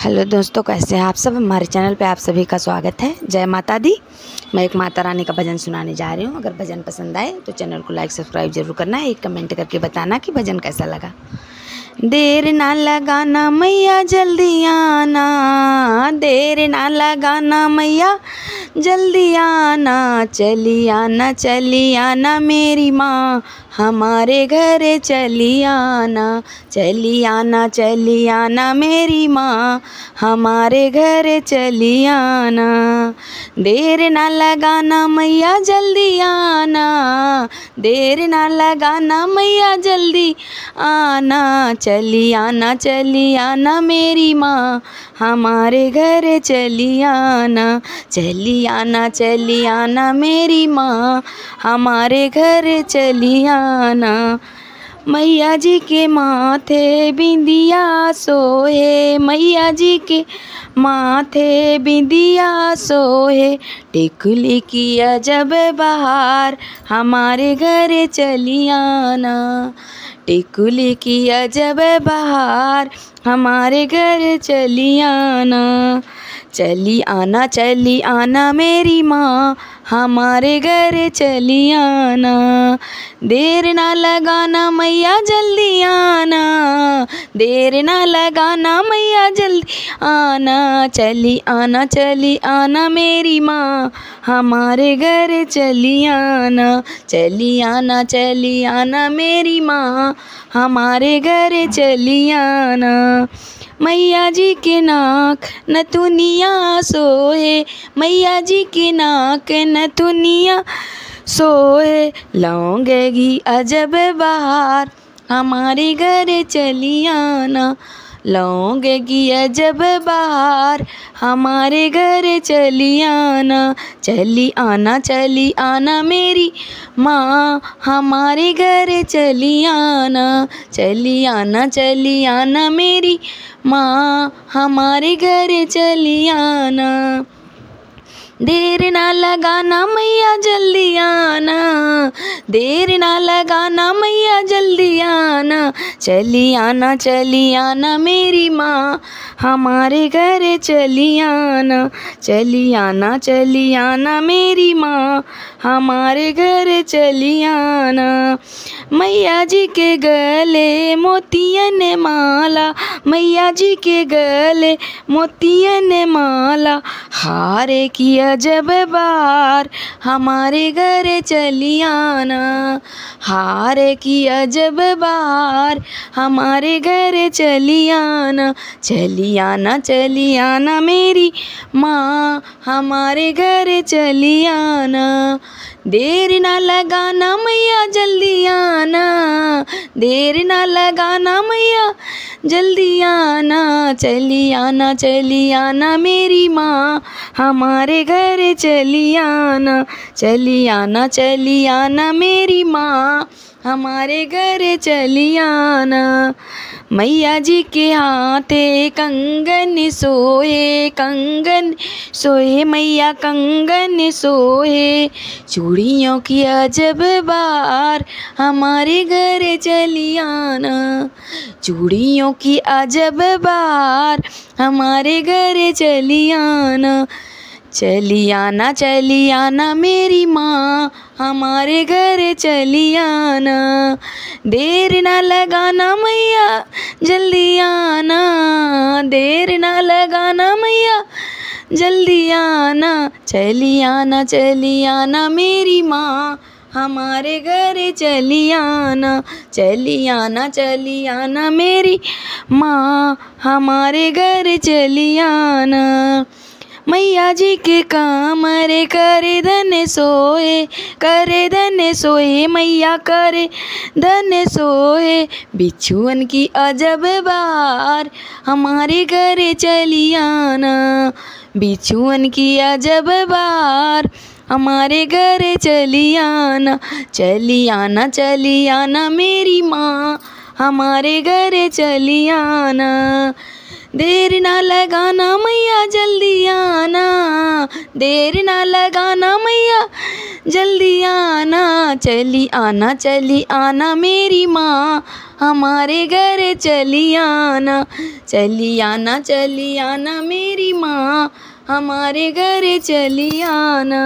Hello दोस्तों, कैसे हैं आप सब। हमारे चैनल पे आप सभी का स्वागत है। जय माता दी। मैं एक माता रानी का भजन सुनाने जा रही हूँ। अगर भजन पसंद आए तो चैनल को लाइक सब्सक्राइब जरूर करना है। एक कमेंट करके बताना कि भजन कैसा लगा। देर ना लगाना मैया जल्दी आना, देर ना लगाना मैया जल्दी आना, चली आना मेरी माँ हमारे घर चली आना मेरी माँ हमारे घर चली आना। देर ना लगाना मैया जल्दी आना, देर ना लगाना मैया जल्दी आना, चली आना मेरी माँ हमारे घर चली आना मेरी माँ हमारे घर चली आना। मैया जी के माथे बिंदिया सोहे, मैया जी के माथे बिंदिया सोहे, टिकुली की अजब बहार हमारे घर चली आना, टिकुली की अजब बहार हमारे घर चली आना मेरी माँ हमारे घर चली आना। देर ना लगाना मैया जल्दी आना, देर ना लगाना मैया जल्दी आना, चली आना मेरी माँ हमारे घर चली आना मेरी माँ हमारे घर चली आना। मैया जी के नाक नथुनिया सोहे, मैया जी के नाक नथुनिया सोहे, लौंगेगी अजब बहार हमारे घर चली आना, लौंगेगी अजब बहार हमारे घर चली आना मेरी माँ हमारे घर चली आना मेरी माँ हमारे घर चली आना। देर ना लगाना मैया जल्दी आना, देर ना लगाना मैया जल्दी आना, चली आना मेरी माँ हमारे घर चली आना मेरी माँ हमारे घर चली आना। मैया जी के गले मोतियन माला, मैया जी के गले मोतियन माला, हारे की अजब बार हमारे घर चली आना, हारे की अजब बार हमारे घर चली आना मेरी माँ हमारे घर चली आना। देर ना लगाना मैया जल्दी आना, देर ना लगाना मैया जल्दी आना, चली आना मेरी माँ हमारे घर चली आना मेरी माँ हमारे घर चली आना। मैया जी के हाथे कंगन सोए मैया कंगन सोए, चूड़ियों की अजब बार हमारे घर चली आना, चूड़ियों की अजब बार हमारे घर चली आना मेरी माँ हमारे घर चली आना। देर ना लगाना मैया जल्दी आना, देर ना लगाना मैया जल्दी आना, चली आना मेरी माँ हमारे घर चली आना मेरी माँ हमारे घर चली आना। मैया जी के कामरे करे धन सोए मैया करे धन सोए, बिच्छुअन की अजब बार हमारे घर चली आना, बिच्छुअन की अजब बार हमारे घर चली आना मेरी माँ हमारे घर चली आना। देर ना लगाना मैया जल्दी आना, देर ना लगाना मैया जल्दी आना, चली आना मेरी माँ, हमारे घर चली आना, चली आना मेरी माँ, हमारे घर चली आना।